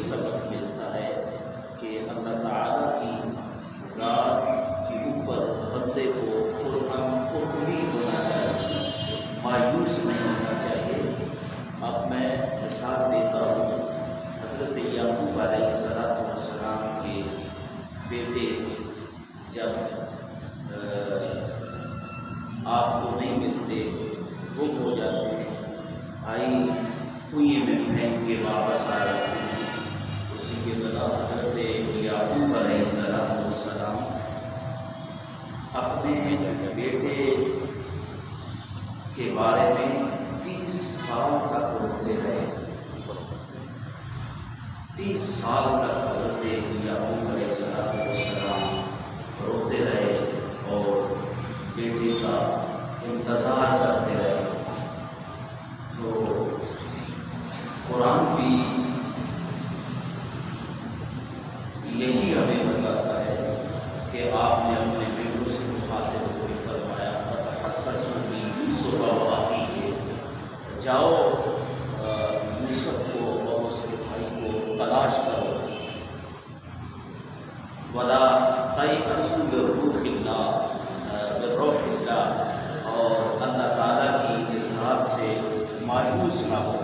سبق ملتا ہے کہ اللہ تعالیٰ کی ذات کے اوپر بندے کو امید ہونا چاہیے، مایوس نہیں ہونا چاہیے۔ اب میں مثال دیتا ہوں، حضرت یعقوب علیہ السلام کے بیٹے جب آپ کو نہیں ملتے، گم ہو جاتے ہیں، بھائی کنویں میں پھینک کے واپس آ جاتے ہیں، اسی کے بنا حضرت یعقوب علیہ السلام اپنے بیٹے کے بارے میں 30 سال تک روتے رہے۔ 30 سال تک حضرت یعقوب علیہ السلام روتے رہے اور بیٹے کا انتظار کرتے رہے۔ تو قرآن بھی یہی ہمیں بتاتا ہے کہ آپ نے اپنے بیٹوں سے مخاطب ہوئے فرمایا فتحسسوا من یوسف واخیہ، جاؤ یوسف کو اور اس کے بھائی کو تلاش کرو، ولا تیأسوا من روح اللہ، اور اللہ تعالیٰ کی ذات سے مایوس نہ ہو۔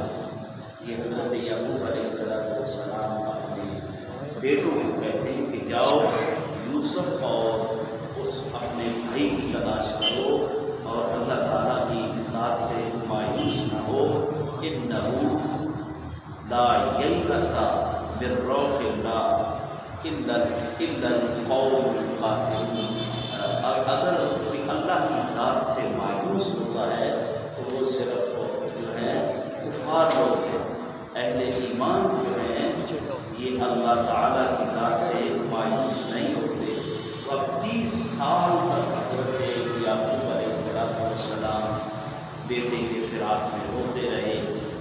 یہ حضرت یعقوب علیہ السلام اپنے بیٹوں کو کہتے ہیں کہ جاؤ یوسف اور اس اپنے بھائی کی تلاش کرو اور اللہ تعالیٰ کی ذات سے مایوس نہ ہو۔ انہ لا ییأس من روح اللہ الا القوم الکافرون، اگر کوئی اللہ کی ذات سے مایوس ہوتا ہے تو وہ صرف جو ہے کفار لوگ ہیں، اہل ایمان جو ہیں یہ اللہ تعالیٰ کی ذات سے مایوس نہیں ہوتے۔ تو اب 30 سال تک حضرت یعقوب علیہ السلام بیٹے کے فراق میں روتے رہے،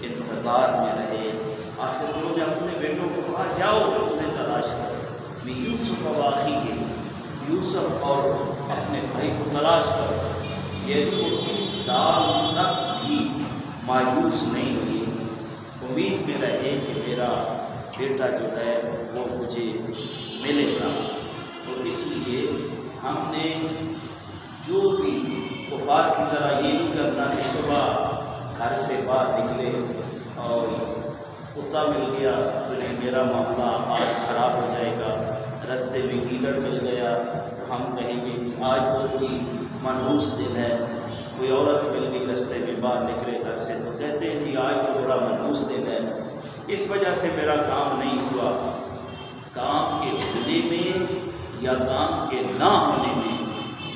انتظار میں رہے۔ آخر انہوں نے اپنے بیٹوں کو کہا جاؤ انہیں تلاش کرو، میں یوسف واخیہ، یوسف اور اپنے بھائی کو تلاش کرو۔ یہ 30 سال تک بھی مایوس نہیں ہوئے، امید میں رہے کہ میرا بیٹا جو ہے وہ مجھے ملے گا۔ تو اس لیے ہم نے جو بھی کفار کی طرح یہ نہیں کرنا کہ صبح گھر سے باہر نکلے اور کتا مل گیا تو نہیں میرا معاملہ آج خراب ہو جائے گا، رستے میں گیلڑ مل گیا تو ہم کہیں گے کہ آج تو کوئی منحوس دن ہے، کوئی عورت مل گئی رستے میں باہر نکلے گھر سے تو کہتے ہیں جی آج تو بڑا منحوس دن ہے، اس وجہ سے میرا کام نہیں ہوا۔ کام کے ہونے میں یا کام کے نہ ہونے میں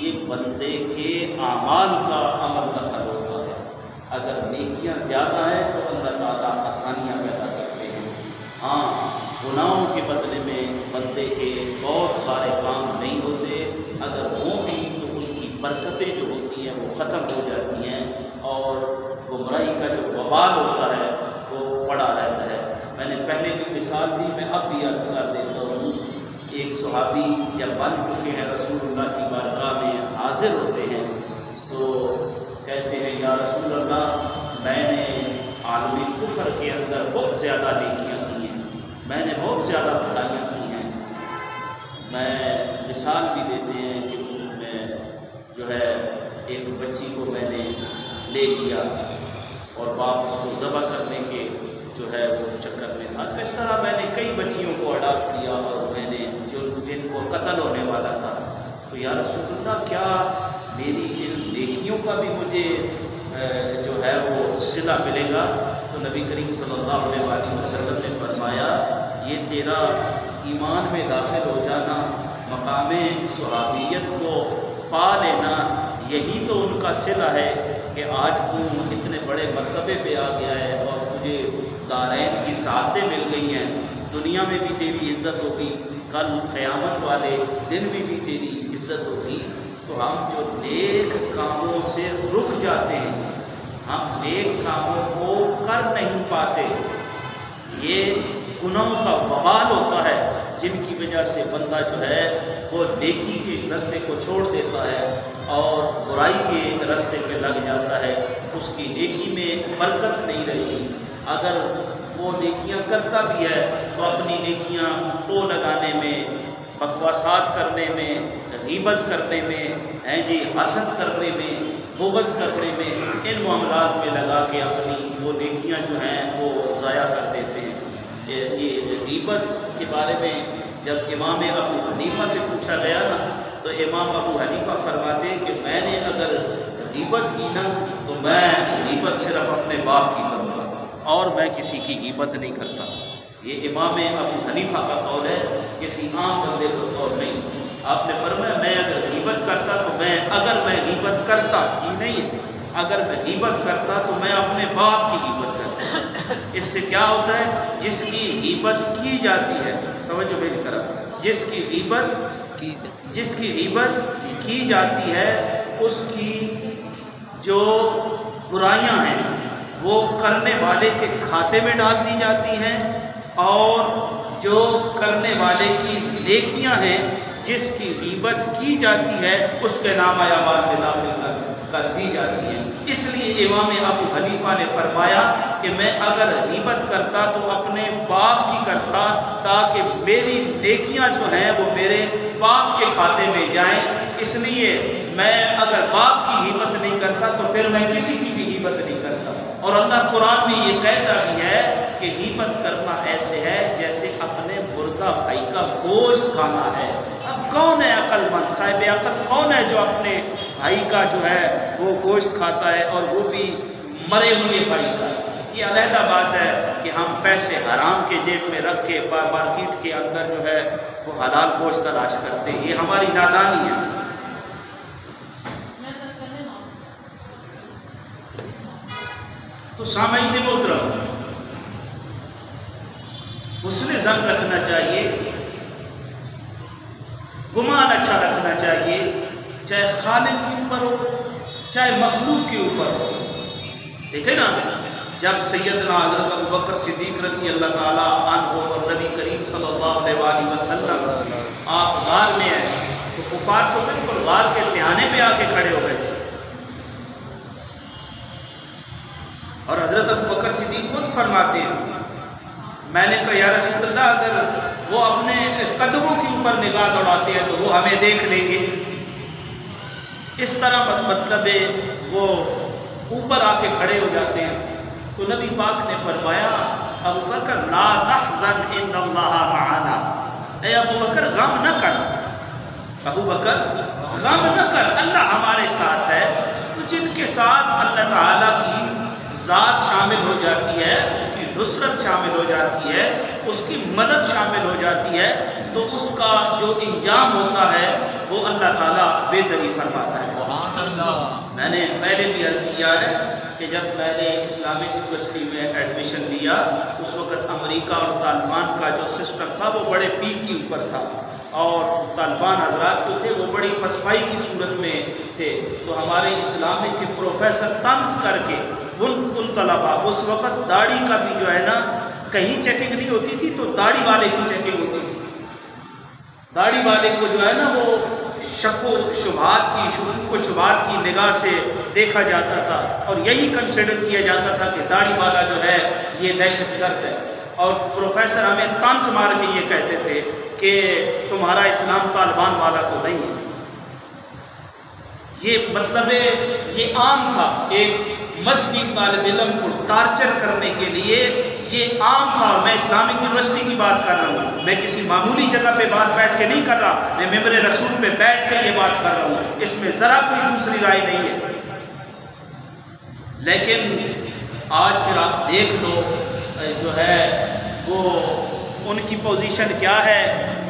یہ بندے کے اعمال کا عمل دخل ہوتا ہے۔ اگر نیکیاں زیادہ ہیں تو اللہ تعالیٰ آسانیاں پیدا کرتے ہیں۔ ہاں، گناہوں کے بدلے میں بندے کے بہت سارے کام نہیں ہوتے، اگر ہوں بھی تو ان کی برکتیں جو ہوتی ہیں وہ ختم ہو جاتی ہیں اور گمراہی کا جو وبال ہوتا ہے وہ پڑا رہتا ہے۔ میں نے پہلے بھی مثال دی، میں اب بھی عرض کر دیتا ہوں۔ ایک صحابی جب بن چکے ہیں رسول اللہ کی بارگاہ میں حاضر ہوتے ہیں تو کہتے ہیں یا رسول اللہ، میں نے عالم کفر کے اندر بہت زیادہ نیکیاں کی ہیں، میں نے بہت زیادہ بھلائیاں کی ہیں۔ میں مثال بھی دیتے ہیں کہ میں جو ہے ایک بچی کو میں نے لے لیا اور باپ اس کو ذبح کرنے کے جو ہے وہ چکر میں تھا، تو اس طرح میں نے کئی بچیوں کو اڈاپٹ کیا اور میں نے جن کو قتل ہونے والا تھا، تو یا رسول اللہ کیا میری ان نیکیوں کا بھی مجھے جو ہے وہ صلہ ملے گا؟ تو نبی کریم صلی اللہ علیہ وسلم نے فرمایا یہ تیرا ایمان میں داخل ہو جانا، مقام صحابیت کو پا لینا، یہی تو ان کا صلہ ہے کہ آج تم اتنے بڑے مرتبے پہ آ گیا ہے اور تجھے دارین کی سعادتیں مل گئی ہیں، دنیا میں بھی تیری عزت ہوگی، کل قیامت والے دن میں بھی تیری عزت ہوگی۔ تو ہم جو نیک کاموں سے رک جاتے ہیں، ہم نیک کاموں کو کر نہیں پاتے، یہ گناہوں کا وبال ہوتا ہے جن کی وجہ سے بندہ جو ہے وہ نیکی کے راستے کو چھوڑ دیتا ہے اور برائی کے راستے پہ لگ جاتا ہے، اس کی نیکی میں برکت نہیں رہی۔ اگر وہ نیکیاں کرتا بھی ہے تو اپنی نیکیاں تو لگانے میں، بکواسات کرنے میں، غیبت کرنے میں، حسد کرنے میں، بغض کرنے میں، ان معاملات میں لگا کے اپنی وہ نیکیاں جو ہیں وہ ضائع کر دیتے ہیں۔ یہ غیبت کے بارے میں جب امام ابو حنیفہ سے پوچھا گیا نا تو امام ابو حنیفہ فرماتے ہیں کہ میں نے اگر غیبت کی نا تو میں غیبت صرف اپنے باپ کی کروں گا اور میں کسی کی غیبت نہیں کرتا۔ یہ امام ابو حنیفہ کا قول ہے، کسی عام بندے کا قول نہیں۔ آپ نے فرمایا میں اگر غیبت کرتا تو اگر میں غیبت کرتا یہ نہیں ہے، اگر میں غیبت کرتا تو میں اپنے باپ کی غیبت کرتا۔ اس سے کیا ہوتا ہے؟ جس کی غیبت کی جاتی ہے، توجہ میری طرف، جس کی غیبت کی جاتی ہے اس کی جو برائیاں ہیں وہ کرنے والے کے کھاتے میں ڈال دی جاتی ہیں، اور جو کرنے والے کی نیکیاں ہیں جس کی غیبت کی جاتی ہے اس کے نام اعمال میں داخل کر دی جاتی ہے۔ اس لیے امام ابو حنیفہ نے فرمایا کہ میں اگر غیبت کرتا تو اپنے باپ کی کرتا تاکہ میری نیکیاں جو ہیں وہ میرے باپ کے کھاتے میں جائیں۔ اس لیے میں اگر باپ کی غیبت نہیں کرتا تو پھر میں کسی کی بھی غیبت نہیں کرتا۔ اور اللہ قرآن میں یہ کہتا بھی ہے کہ غیبت کرنا ایسے ہے جیسے اپنے مردہ بھائی کا گوشت کھانا ہے۔ اب کون ہے عقل مند، صاحب عقل کون ہے جو اپنے بھائی کا جو ہے وہ گوشت کھاتا ہے، اور وہ بھی مرے ہوئے بھائی کا؟ یہ علیحدہ بات ہے کہ ہم پیسے حرام کے جیب میں رکھ کے مارکیٹ کے اندر جو ہے وہ حلال گوشت تلاش کرتے ہیں، یہ ہماری نادانی ہے۔ تو سامعین محترم، حسن ظن رکھنا چاہیے، گمان اچھا رکھنا چاہیے، چاہے خالق کے اوپر ہو چاہے مخلوق کے اوپر ہو۔ دیکھیں نا، جب سیدنا حضرت ابوبکر صدیق رضی اللہ تعالیٰ عنہ اور نبی کریم صلی اللہ علیہ وآلہ وسلم آپ غار میں آئے تو کفار تو بالکل غار کے تہانے پہ آ کے کھڑے ہو گئے تھے، اور حضرت ابوبکر صدیق خود فرماتے ہیں، میں نے کہا یا رسول اللہ اگر وہ اپنے قدموں کے اوپر نگاہ دوڑاتے ہیں تو وہ ہمیں دیکھ لیں گے۔ اس طرح مطلب وہ اوپر آ کے کھڑے ہو جاتے ہیں۔ تو نبی پاک نے فرمایا ابوبکر لا تحزن ان اللہ معنا، اے ابوبکر غم نہ کر، ابوبکر غم نہ کر، اللہ ہمارے ساتھ ہے۔ تو جن کے ساتھ اللہ تعالیٰ کی ذات شامل ہو جاتی ہے، اس کی نصرت شامل ہو جاتی ہے، اس کی مدد شامل ہو جاتی ہے، تو اس کا جو انجام ہوتا ہے وہ اللہ تعالیٰ بہتری فرماتا ہے۔ میں نے پہلے بھی عرض کیا ہے کہ جب میں نے اسلامک یونیورسٹی میں ایڈمیشن لیا اس وقت امریکہ اور طالبان کا جو سسٹم تھا وہ بڑے پیک کے اوپر تھا، اور طالبان حضرات جو تھے وہ بڑی پسپائی کی صورت میں تھے۔ تو ہمارے اسلامک کے پروفیسر طنز کر کے ان طلباء، اس وقت داڑھی کا بھی جو ہے نا کہیں چیکنگ نہیں ہوتی تھی تو داڑھی والے کی چیکنگ ہوتی تھی، داڑھی والے کو جو ہے نا وہ شک و شبہات کی نگاہ سے دیکھا جاتا تھا، اور یہی کنسیڈر کیا جاتا تھا کہ داڑھی والا جو ہے یہ دہشت گرد ہے، اور پروفیسر ہمیں طنز مار کے یہ کہتے تھے کہ تمہارا اسلام طالبان والا تو نہیں ہے۔ یہ مطلب یہ عام تھا، ایک مذہبی طالب علم کو ٹارچر کرنے کے لیے یہ عام تھا۔ میں اسلامک یونیورسٹی کی بات کر رہا ہوں، میں کسی معمولی جگہ پہ بات بیٹھ کے نہیں کر رہا، میں ممبر رسول پہ بیٹھ کے یہ بات کر رہا ہوں، اس میں ذرا کوئی دوسری رائے نہیں ہے۔ لیکن آج پھر آپ دیکھ لو جو ہے وہ ان کی پوزیشن کیا ہے،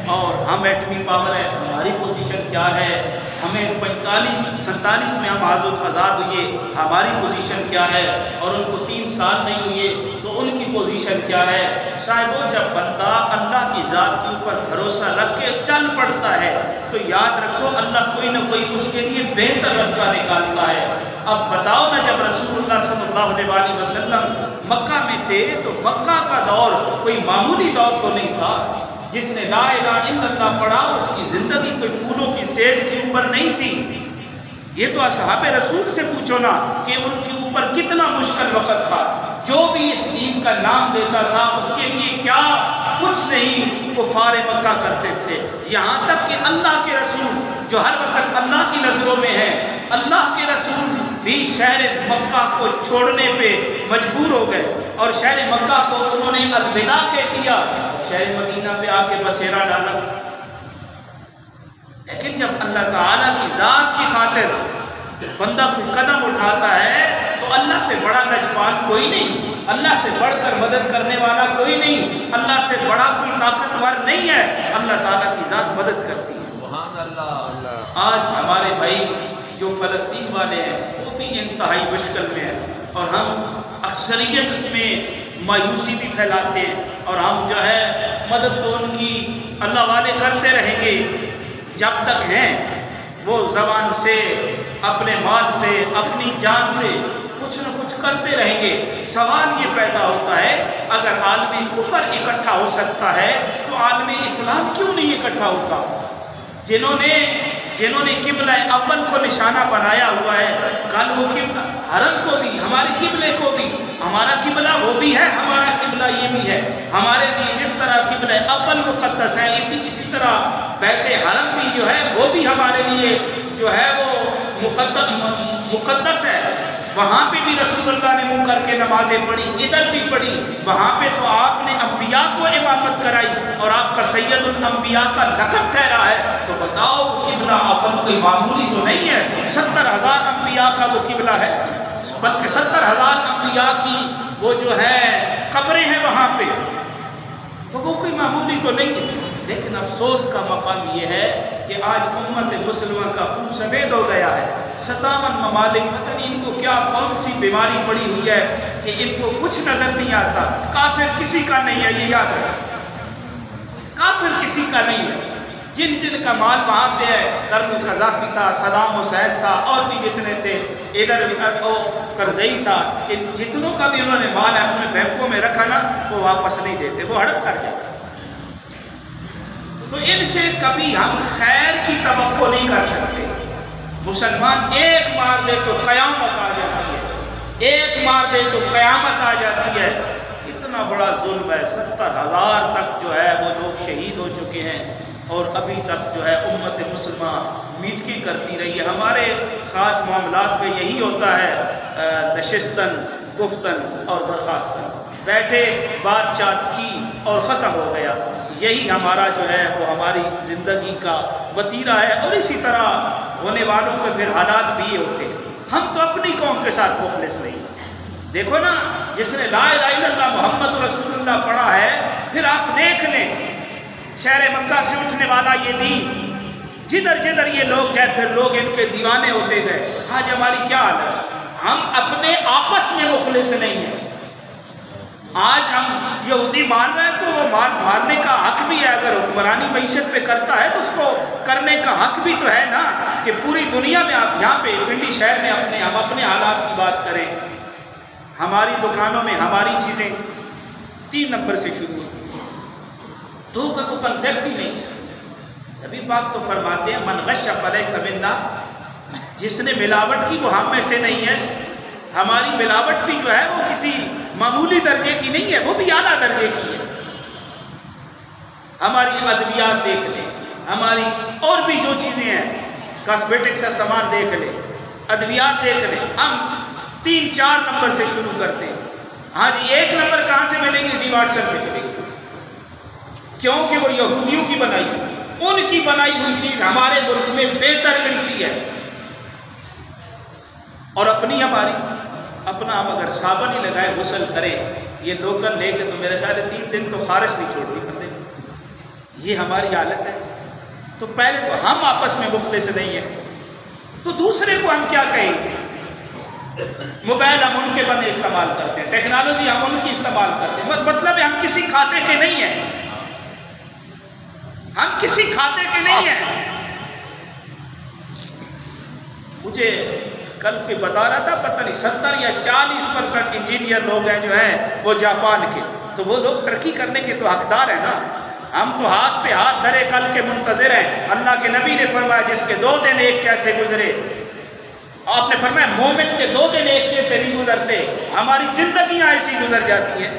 اور ہم ایٹمی پاور ہے، ہماری پوزیشن کیا ہے، ہمیں 47 میں ہم آزاد ہوئے، ہماری پوزیشن کیا ہے، اور ان کو 3 سال نہیں ہوئے تو ان کی پوزیشن کیا ہے۔ صاحبو، جب بندہ اللہ کی ذات کے اوپر بھروسہ رکھ کے چل پڑتا ہے تو یاد رکھو اللہ کوئی نہ کوئی اس کے لیے بہتر رستہ نکالتا ہے۔ اب بتاؤ نا، جب رسول اللہ صلی اللہ علیہ وآلہ وسلم مکہ میں تھے تو مکہ کا دور کوئی معمولی دور تو نہیں تھا۔ جس نے لا الہ الا اللہ پڑھا اس کی زندگی کوئی پھولوں کی سیج کے اوپر نہیں تھی۔ یہ تو اصحاب رسول سے پوچھو نا کہ ان کے اوپر کتنا مشکل وقت تھا۔ جو بھی اس دین کا نام لیتا تھا اس کے لیے کیا کچھ نہیں کفار مکہ کرتے تھے، یہاں تک کہ اللہ کے رسول جو ہر وقت اللہ کی نظروں میں ہے، اللہ کے رسول بھی شہر مکہ کو چھوڑنے پہ مجبور ہو گئے اور شہر مکہ کو انہوں نے الوداع کہہ دیا، شہر مدینہ پہ آ کے بسیرا ڈالا۔ لیکن جب اللہ تعالیٰ کی ذات کی خاطر بندہ کوئی قدم اٹھاتا ہے تو اللہ سے بڑا نجبان کوئی نہیں، اللہ سے بڑھ کر مدد کرنے والا کوئی نہیں، اللہ سے بڑا کوئی طاقتور نہیں ہے، اللہ تعالیٰ کی ذات مدد کرتی ہے۔ سبحان اللہ۔ آج ہمارے بھائی جو فلسطین والے ہیں وہ بھی انتہائی مشکل میں ہیں اور ہم اکثریت اس میں مایوسی بھی پھیلاتے ہیں اور ہم جو ہے مدد تو ان کی اللہ والے کرتے رہیں گے جب تک ہیں، وہ زبان سے اپنے مال سے اپنی جان سے کچھ نہ کچھ کرتے رہیں گے۔ سوال یہ پیدا ہوتا ہے اگر عالم کفر اکٹھا ہو سکتا ہے تو عالم اسلام کیوں نہیں اکٹھا ہوتا؟ جنہوں نے قبلہ اول کو نشانہ بنایا ہوا ہے، کل وہ قبلہ حرم کو بھی، ہمارے قبلے کو بھی، ہمارا قبلہ وہ بھی ہے، ہمارا قبلہ یہ بھی ہے، ہمارے لیے جس طرح قبلہ اول مقدس ہے اسی طرح بیت حرم بھی جو ہے وہ بھی ہمارے لیے جو ہے وہ مقدس ہے۔ وہاں پہ بھی رسول اللہ نے منہ کر کے نمازیں پڑھی، ادھر بھی پڑھی، وہاں پہ تو آپ نے انبیاء کو امامت کرائی اور آپ کا سید الانبیاء کا لقب ٹھہرا ہے، تو بتاؤ قبلہ اول کوئی معمولی تو نہیں ہے، 70,000 انبیاء کا وہ قبلہ ہے، بلکہ 70,000 انبیاء کی وہ جو ہے قبریں ہیں وہاں پہ، تو وہ کوئی معمولی تو نہیں ہے۔ لیکن افسوس کا مقام یہ ہے کہ آج امت مسلمہ کا خون سفید ہو گیا ہے، 57 ممالک پتہ نہیں ان کو کیا کون سی بیماری پڑی ہوئی ہے کہ ان کو کچھ نظر نہیں آتا۔ کافر کسی کا نہیں ہے، یہ یاد رکھیں، کافر کسی کا نہیں ہے۔ جن کا مال وہاں پہ ہے، کرمو قذافی تھا، صدام حسین تھا، اور بھی جتنے تھے، ادھر کرزئی تھا، ان جتنوں کا بھی انہوں نے مال اپنے بینکوں میں رکھا نا وہ واپس نہیں دیتے، وہ ہڑپ کر جاتے۔ تو ان سے کبھی ہم خیر کی توقع نہیں کر سکتے۔ مسلمان ایک مار دے تو قیامت آ جاتی ہے، ایک مار دے تو قیامت آ جاتی ہے۔ کتنا بڑا ظلم ہے، 70,000 تک جو ہے وہ لوگ شہید ہو چکے ہیں اور ابھی تک جو ہے امت مسلمہ میٹھی کرتی رہی ہے۔ ہمارے خاص معاملات پہ یہی ہوتا ہے، نشستن گفتن اور برخاستن، بیٹھے بات چات کی اور ختم ہو گیا، یہی ہمارا جو ہے وہ ہماری زندگی کا وتیرہ ہے۔ اور اسی طرح ہونے والوں کے پھر حالات بھی یہ ہوتے ہیں۔ ہم تو اپنی قوم کے ساتھ مخلص نہیں۔ دیکھو نا، جس نے لا الہ الا اللہ محمد رسول اللہ پڑھا ہے، پھر آپ دیکھ لیں شہر مکہ سے اٹھنے والا یہ دین، جدھر جدھر یہ لوگ گئے پھر لوگ ان کے دیوانے ہوتے گئے۔ آج ہماری کیا حالت ہے؟ ہم اپنے آپس میں مخلص نہیں ہیں۔ آج ہم یہودی مار رہے ہیں تو وہ مارنے کا حق بھی ہے، اگر حکمرانی معیشت پہ کرتا ہے تو اس کو کرنے کا حق بھی تو ہے نا، کہ پوری دنیا میں آپ یہاں پہ پنڈی شہر میں ہم اپنے حالات کی بات کریں، ہماری دکانوں میں ہماری چیزیں 3 نمبر سے شروع ہوتی ہیں، تو کا تو کنسیپٹ ہی نہیں ہے۔ نبی پاک تو فرماتے ہیں من غش فلیس منا، جس نے ملاوٹ کی وہ ہم میں سے نہیں ہے۔ ہماری ملاوٹ بھی جو ہے وہ کسی معمولی درجے کی نہیں ہے، وہ بھی اعلیٰ درجے کی ہے۔ ہماری ادویات دیکھ لیں، ہماری اور بھی جو چیزیں ہیں، کاسمیٹکس کا سامان دیکھ لیں، ادویات دیکھ لیں، ہم 3-4 نمبر سے شروع کرتے ہیں۔ ہاں جی، 1 نمبر کہاں سے ملیں گی؟ ڈی واٹسن سے ملیں گی، کیونکہ وہ یہودیوں کی بنائی ہوئی، ان کی بنائی ہوئی چیز ہمارے ملک میں بہتر ملتی ہے، اور اپنی ہماری اپنا ہم اگر صابن ہی لگائے غسل کریں یہ لوکل لے کے تو میرے خیال ہے 3 دن تو خارش نہیں چھوڑتی بندے، یہ ہماری حالت ہے۔ تو پہلے تو ہم آپس میں مخلص نہیں ہیں، تو دوسرے کو ہم کیا کہیں گے؟ موبائل ہم ان کے بندے استعمال کرتے ہیں، ٹیکنالوجی ہم ان کی استعمال کرتے ہیں، مطلب ہے ہم کسی کھاتے کے نہیں ہیں، ہم کسی کھاتے کے نہیں ہیں۔ مجھے کل کوئی بتا رہا تھا پتہ نہیں 70 یا 40% انجینئر لوگ ہیں جو ہیں وہ جاپان کے، تو وہ لوگ ترقی کرنے کے تو حقدار ہیں نا، ہم تو ہاتھ پہ ہاتھ دھرے کل کے منتظر ہیں۔ اللہ کے نبی نے فرمایا جس کے 2 دن ایک جیسے گزرے آپ نے فرمایا مومن کے 2 دن ایک جیسے نہیں گزرتے، ہماری زندگیاں ایسی گزر جاتی ہیں۔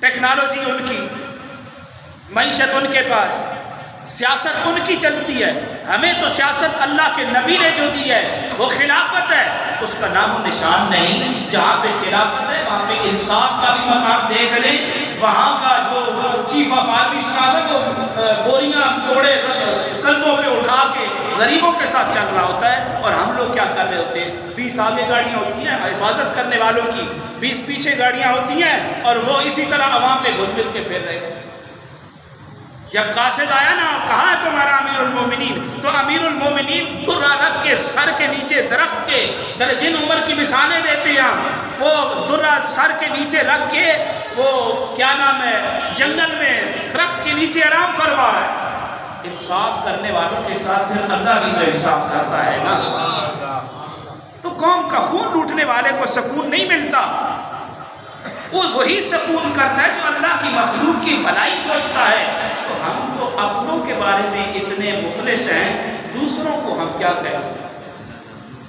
ٹیکنالوجی ان کی، معیشت ان کے پاس، سیاست ان کی چلتی ہے، ہمیں تو سیاست اللہ کے نبی نے جو دی ہے وہ خلافت ہے، اس کا نام و نشان نہیں۔ جہاں پہ خلافت ہے وہاں پہ انصاف کا بھی مقام دیکھ لیں، وہاں کا جو چیف آف آرمی اسٹاف ہے وہ بوریاں توڑے کندھوں پہ اٹھا کے غریبوں کے ساتھ چل رہا ہوتا ہے، اور ہم لوگ کیا کر رہے ہوتے ہیں؟ 20 آگے گاڑیاں ہوتی ہیں حفاظت کرنے والوں کی، 20 پیچھے گاڑیاں ہوتی ہیں، اور وہ اسی طرح عوام میں گھل مل کے پھر رہے ہیں۔ جب قاصد آیا نا، کہاں ہے تمہارا امیر المومنین؟ تو امیر المومنین درہ رکھ کے سر کے نیچے درخت کے، جن عمر کی مثالیں دیتے ہیں ہم، وہ درہ سر کے نیچے رکھ کے وہ کیا نام ہے جنگل میں درخت کے نیچے آرام فرما رہا ہے۔ انصاف کرنے والوں کے ساتھ پھر اللہ بھی تو انصاف کرتا ہے نا۔ تو قوم کا خون لوٹنے والے کو سکون نہیں ملتا، وہ وہی سکون کرتا ہے جو اللہ کی مخلوق کی بھلائی سوچتا ہے۔ تو ہم تو اپنوں کے بارے میں اتنے مخلص ہیں، دوسروں کو ہم کیا کہیں؟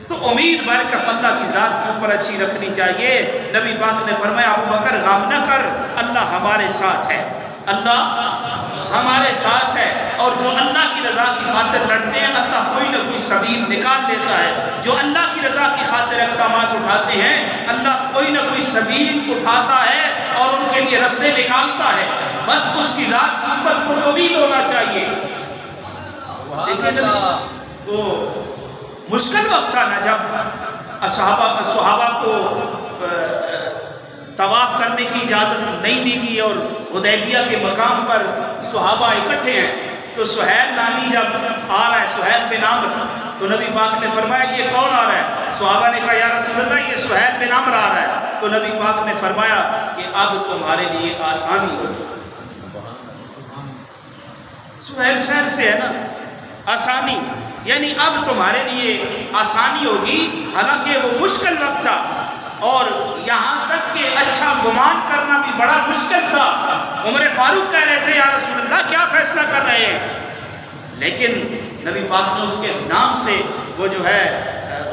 تو امید برکت اللہ کی ذات کے اوپر اچھی رکھنی چاہیے۔ نبی پاک نے فرمایا ابو بکر غم نہ کر، اللہ ہمارے ساتھ ہے، اللہ ہمارے ساتھ ہے، اور جو اللہ کی رضا کی خاطر لڑتے ہیں اللہ کوئی نہ کوئی سبیل نکال لیتا ہے، جو اللہ کی رضا کی خاطر اقدامات اٹھاتے ہیں اللہ کوئی نہ کوئی سبیل اٹھاتا ہے اور ان کے لیے رستے نکالتا ہے، بس اس کی ذات کے اوپر پر امید ہونا چاہیے۔ لیکن وہ مشکل وقت تھا نا جب صحابہ کو طواف کرنے کی اجازت نہیں دی گئی اور حدیبیہ کے مقام پر صحابہ اکٹھے ہیں، تو سہیل نامی جب آ رہا ہے، سہیل بن عمرو، تو نبی پاک نے فرمایا یہ کون آ رہا ہے؟ صحابہ نے کہا یا رسول اللہ یہ سہیل بن عمرو آ رہا ہے۔ تو نبی پاک نے فرمایا کہ اب تمہارے لیے آسانی ہوگی۔ سہیل سہل سے ہے نا، آسانی، یعنی اب تمہارے لیے آسانی ہوگی، حالانکہ وہ مشکل وقت تھا، اور یہاں تک کہ اچھا گمان کرنا بھی بڑا مشکل تھا۔ عمر فاروق کہہ رہے تھے یا رسول اللہ کیا فیصلہ کر رہے ہیں، لیکن نبی پاک نے اس کے نام سے وہ جو ہے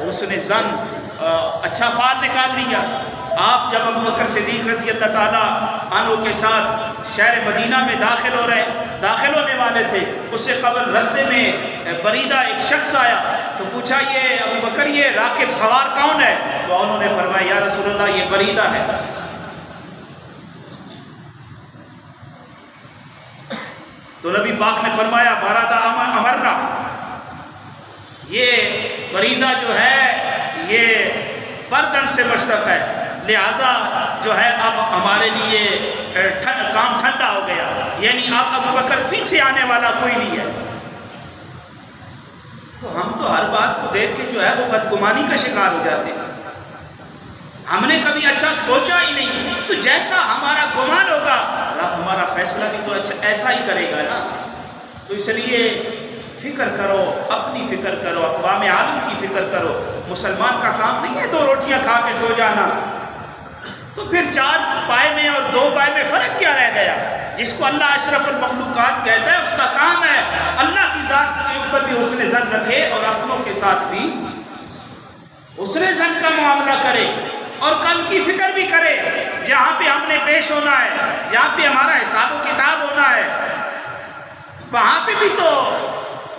اس نے زن اچھا فال نکال لیا۔ آپ جب ابو بکر صدیق رضی اللہ تعالیٰ عنہ کے ساتھ شہر مدینہ میں داخل ہونے والے تھے، اس سے قبل رستے میں بریدہ ایک شخص آیا، تو پوچھا یہ ابو بکر یہ راکب سوار کون ہے؟ تو انہوں نے فرمایا یا رسول اللہ یہ بریدہ ہے۔ تو نبی پاک نے فرمایا بارادہ امرنا، یہ بریدہ جو ہے یہ بردن سے مشتق ہے، لہذا جو ہے اب ہمارے لیے کام ٹھنڈا ہو گیا، یعنی اب ابو بکر پیچھے آنے والا کوئی نہیں ہے۔ تو ہم تو ہر بات کو دیکھ کے جو ہے وہ بدگمانی کا شکار ہو جاتے ہیں، ہم نے کبھی اچھا سوچا ہی نہیں، تو جیسا ہمارا گمان ہوگا رب ہمارا فیصلہ بھی تو اچھا ایسا ہی کرے گا نا۔ تو اس لیے فکر کرو، اپنی فکر کرو، اقوام عالم کی فکر کرو۔ مسلمان کا کام نہیں ہے 2 روٹیاں کھا کے سو جانا، تو پھر 4 پائے میں اور 2 پائے میں فرق کیا رہ گیا؟ جس کو اللہ اشرف المخلوقات کہتا ہے اس کا کام ہے اللہ کی ذات کے اوپر بھی حسن ظن رکھے اور اپنوں کے ساتھ بھی حسن ظن کا معاملہ کرے، اور کل کی فکر بھی کرے، جہاں پہ ہم نے پیش ہونا ہے، جہاں پہ ہمارا حساب و کتاب ہونا ہے، وہاں پہ بھی تو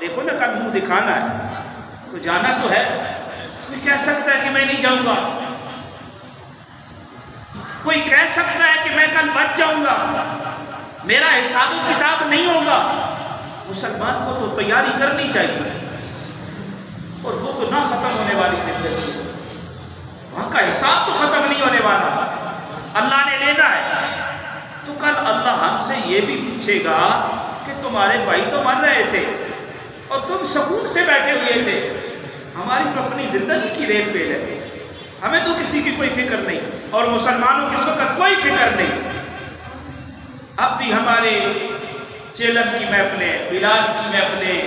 دیکھو نا کل منہ دکھانا ہے، تو جانا تو ہے۔ کوئی کہہ سکتا ہے کہ میں نہیں جاؤں گا، کوئی کہہ سکتا ہے کہ میں کل بچ جاؤں گا، میرا حساب و کتاب نہیں ہوگا۔ مسلمان کو تو تیاری کرنی چاہیے، اور وہ تو نہ ختم ہونے والی زندگی، وہاں کا حساب تو ختم نہیں ہونے والا، اللہ نے لینا ہے۔ تو کل اللہ ہم سے یہ بھی پوچھے گا کہ تمہارے بھائی تو مر رہے تھے اور تم سکون سے بیٹھے ہوئے تھے، ہماری تو اپنی زندگی کی ریل پیل ہے، ہمیں تو کسی کی کوئی فکر نہیں، اور مسلمانوں کی اس وقت کوئی فکر نہیں۔ اب بھی ہمارے چیلم کی محفلیں، بلال کی محفلیں،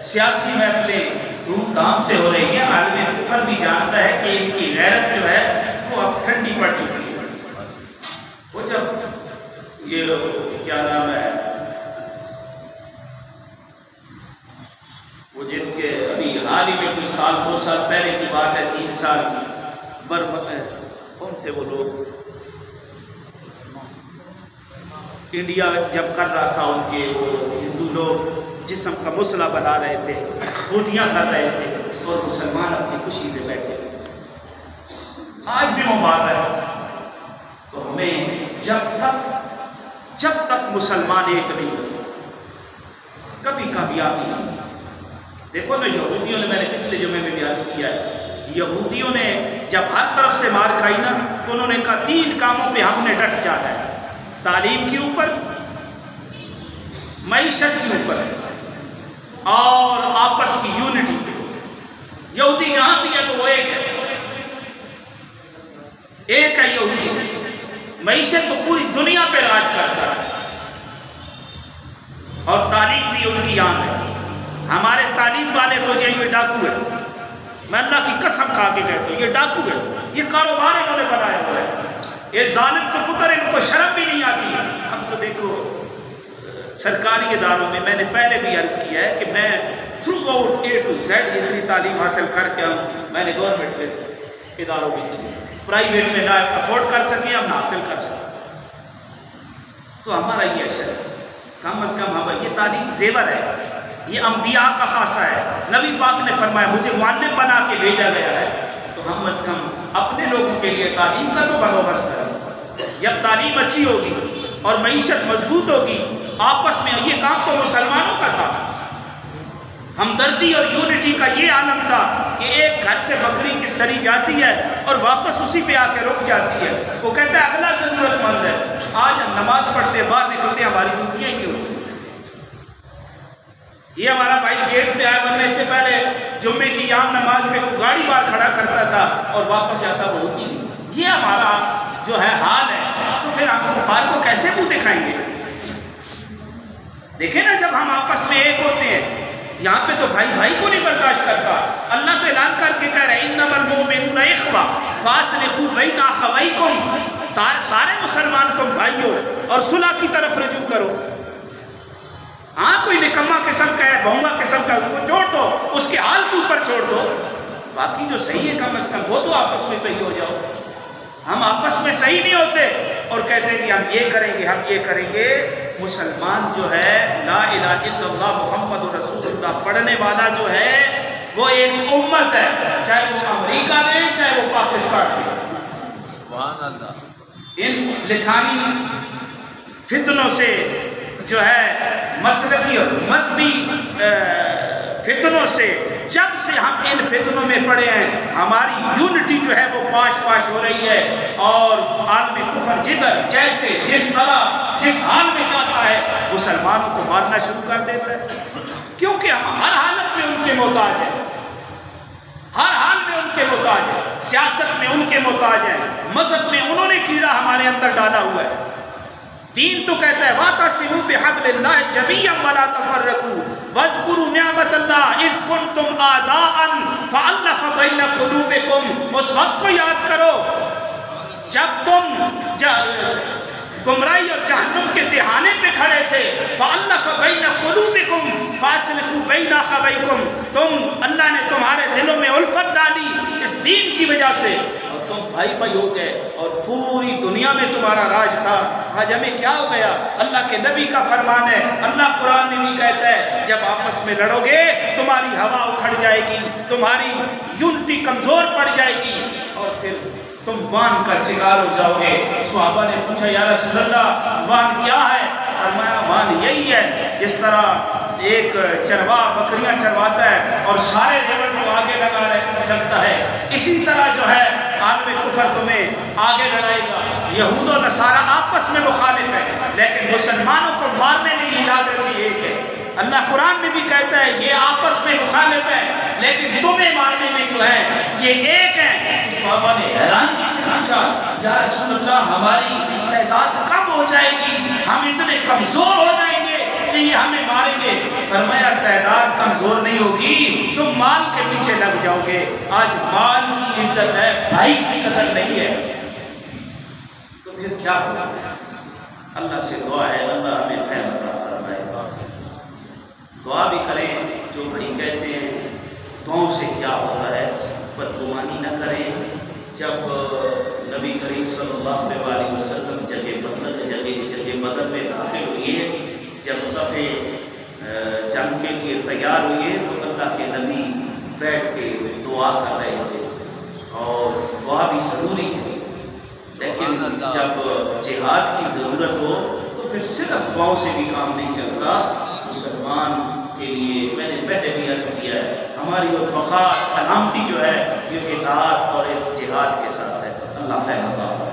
سیاسی محفلیں دھوم دھام سے ہو رہی ہیں، عالم کفر بھی جانتا ہے کہ ان کی غیرت جو ہے وہ اب ٹھنڈی پڑ چکی ہے۔ وہ جب یہ کیا نام ہے وہ جن سال 2 سال پہلے کی بات ہے، 3 سال کون تھے وہ لوگ، انڈیا جب کر رہا تھا ان کے وہ ہندو لوگ جسم کا مسئلہ بنا رہے تھے، بوٹیاں کر رہے تھے، اور مسلمان اپنی خوشی سے بیٹھے، آج بھی وہ مار رہے ہیں۔ تو ہمیں جب تک مسلمان ایک نہیں ہوتے کبھی کامیابی نہیں ہوتی۔ دیکھو نا یہودیوں نے، میں نے پچھلے جمعے میں بھی عرض کیا ہے، یہودیوں نے جب ہر طرف سے مار کھائی نا، انہوں نے کہا 3 کاموں پہ ہم نے ڈٹ جانا ہے، تعلیم کے اوپر، معیشت کے اوپر اور آپس کی یونٹی پہ۔ یہودی جہاں بھی ہے تو وہ ایک ہے یہودی، معیشت کو پوری دنیا پہ راج کرتا ہے، اور تعلیم بھی ان کی عام ہے۔ ہمارے تعلیم والے تو یہ ڈاکو ہے، میں اللہ کی قسم کھا کے کہتا ہوں یہ ڈاکو ہے، یہ کاروبار انہوں نے بنایا ہوا ہے، یہ ظالم کے پتر، ان کو شرم بھی نہیں آتی۔ ہم تو دیکھو سرکاری اداروں میں نے پہلے بھی عرض کیا ہے کہ میں through out A to Z اتنی تعلیم حاصل کر کے میں نے گورنمنٹ کے اداروں میں کی، پرائیویٹ میں نہ افورڈ کر سکیں ہم نہ حاصل کر سکیں، تو ہمارا یہ اشر ہے کم از کم ہم، یہ تعلیم زیور ہے، یہ انبیاء کا خاصہ ہے۔ نبی پاک نے فرمایا مجھے معلم بنا کے بھیجا گیا ہے، تو ہم از کم اپنے لوگوں کے لیے تعلیم کا تو بندوبست کریں۔ جب تعلیم اچھی ہوگی اور معیشت مضبوط ہوگی، آپس میں یہ کام تو مسلمانوں کا تھا، ہمدردی اور یونٹی کا یہ عالم تھا کہ ایک گھر سے بکری کی سری جاتی ہے اور واپس اسی پہ آ کے رک جاتی ہے، وہ کہتا ہے اگلا ضرورت مند ہے، آج ہم نماز پڑھتے باہر نکلتے ہماری جوتیاں ہی نہیں ہوتی، یہ ہمارا بھائی گیٹ پہ آئے، ورنہ اس سے پہلے جمعے کی عام نماز پہ کوئی گاڑی باہر کھڑا کرتا تھا اور واپس جاتا وہ ہوتی نہیں، یہ ہمارا جو ہے حال ہے، تو پھر ہم کفار کو کیسے منہ دکھائیں گے؟ دیکھیں نا جب ہم آپس میں ایک ہوتے ہیں، یہاں پہ تو بھائی بھائی کو نہیں برداشت کرتا، اللہ تو اعلان کر کے کہہ رہے انما المؤمنون اخوہ فاصلحوا بین اخویکم، سارے مسلمان تم بھائی ہو اور صلح کی طرف رجوع کرو۔ ہاں کوئی نکمہ قسم کا ہے، بہنگا قسم کا، اس کو چھوڑ دو، اس کے حال کے اوپر چھوڑ دو، باقی جو صحیح ہے کم از کم وہ تو آپس میں صحیح ہو جاؤ۔ ہم آپس میں صحیح نہیں ہوتے اور کہتے ہیں جی ہم یہ کریں گے ہم یہ کریں گے۔ مسلمان جو ہے لا الہ الا اللہ محمد رسول اللہ پڑھنے والا جو ہے وہ ایک امت ہے، چاہے وہ امریکہ میں چاہے وہ پاکستان میں۔ سبحان اللہ۔ ان لسانی فتنوں سے جو ہے مسلکی اور مذہبی فتنوں سے جب سے ہم ان فتنوں میں پڑے ہیں، ہماری یونٹی جو ہے وہ پاش پاش ہو رہی ہے، اور عالم کفر جدھر جیسے جس طرح جس حال میں چاہتا ہے مسلمانوں کو مارنا شروع کر دیتا ہے، کیونکہ ہم ہر حالت میں ان کے محتاج ہیں، ہر حال میں ان کے محتاج ہیں، سیاست میں ان کے محتاج ہیں، مذہب میں انہوں نے کیڑا ہمارے اندر ڈالا ہوا ہے۔ دین تو کہتا ہے وَاعْتَصِمُوا بِحَبْلِ اللَّهِ جَمِيعًا وَلَا تَفَرَّقُوا وَاذْكُرُوا نِعْمَةَ اللَّهِ إِذْ كُنْتُمْ أَعْدَاءً فَأَلَّفَ بَيْنَ قُلُوبِكُمْ، اس وقت کو یاد کرو جب تم گمراہی اور جہنم کے دہانے پہ کھڑے تھے، فَأَلَّفَ بَيْنَ قُلُوبِكُمْ فَأَصْلِحُوا بَيْنَ أَخَوَيْكُمْ، اللہ نے تمہارے دلوں میں الفت ڈالی اس دین کی وجہ سے، اور تم بھائی بھائی ہو گئے، اور پوری دنیا میں تمہارا راج تھا۔ آج ہمیں کیا ہو گیا؟ اللہ کے نبی کا فرمان ہے، اللہ قرآن میں بھی کہتا ہے جب آپس میں لڑو گے تمہاری ہوا اکھڑ جائے گی، تمہاری یونٹی کمزور پڑ جائے گی، اور پھر تم وان کا شکار ہو جاؤ گے۔ صحابہ نے پوچھا یا رسول اللہ وان کیا ہے؟ فرمایا وان یہی ہے جس طرح ایک چرواہ بکریاں چرواتا ہے اور سارے ریوڑ کو آگے رکھتا ہے، اسی طرح جو ہے عالم کفر تمہیں آگے لڑائے گا۔ یہود و نصارہ آپس میں مخالف ہے، لیکن مسلمانوں کو مارنے میں یہ یاد رکھیے ایک ہے۔ اللہ قرآن میں بھی کہتا ہے یہ آپس میں مخالف ہے لیکن تمہیں مارنے میں جو ہے یہ ایک ہے۔ صحابہ نے حیرانگی سے پوچھا یا رسول اللہ ہماری تعداد کم ہو جائے گی، ہم اتنے کمزور ہو جائیں گے کہ یہ ہمیں ماریں گے؟ فرمایا تعداد کمزور نہیں ہوگی، تم مال کے پیچھے لگ جاؤ گے۔ آج مال کی عزت ہے، بھائی کی قدر نہیں ہے، تو پھر کیا ہوگا؟ اللہ سے دعا ہے اللہ ہمیں فہم عطا فرمائے، دعا بھی کریں جو بھائی کہتے ہیں دعاؤں سے کیا ہوتا ہے، بدگمانی نہ کریں۔ جب نبی کریم صلی اللہ علیہ وسلم جنگ بدر میں داخل ہوئے، جب صف جنگ کے لیے تیار ہوئے تو اللہ کے نبی بیٹھ کے دعا کر رہے تھے، اور دعا بھی ضروری ہے، لیکن جب جہاد کی ضرورت ہو تو پھر صرف دعاؤں سے بھی کام نہیں چلتا۔ مسلمان کے لیے میں نے پہلے بھی عرض کیا ہے، ہماری وہ بقا سلامتی جو ہے یہ اطاعت اور اس جہاد کے ساتھ ہے۔ اللہ خیر عطا فرمائے۔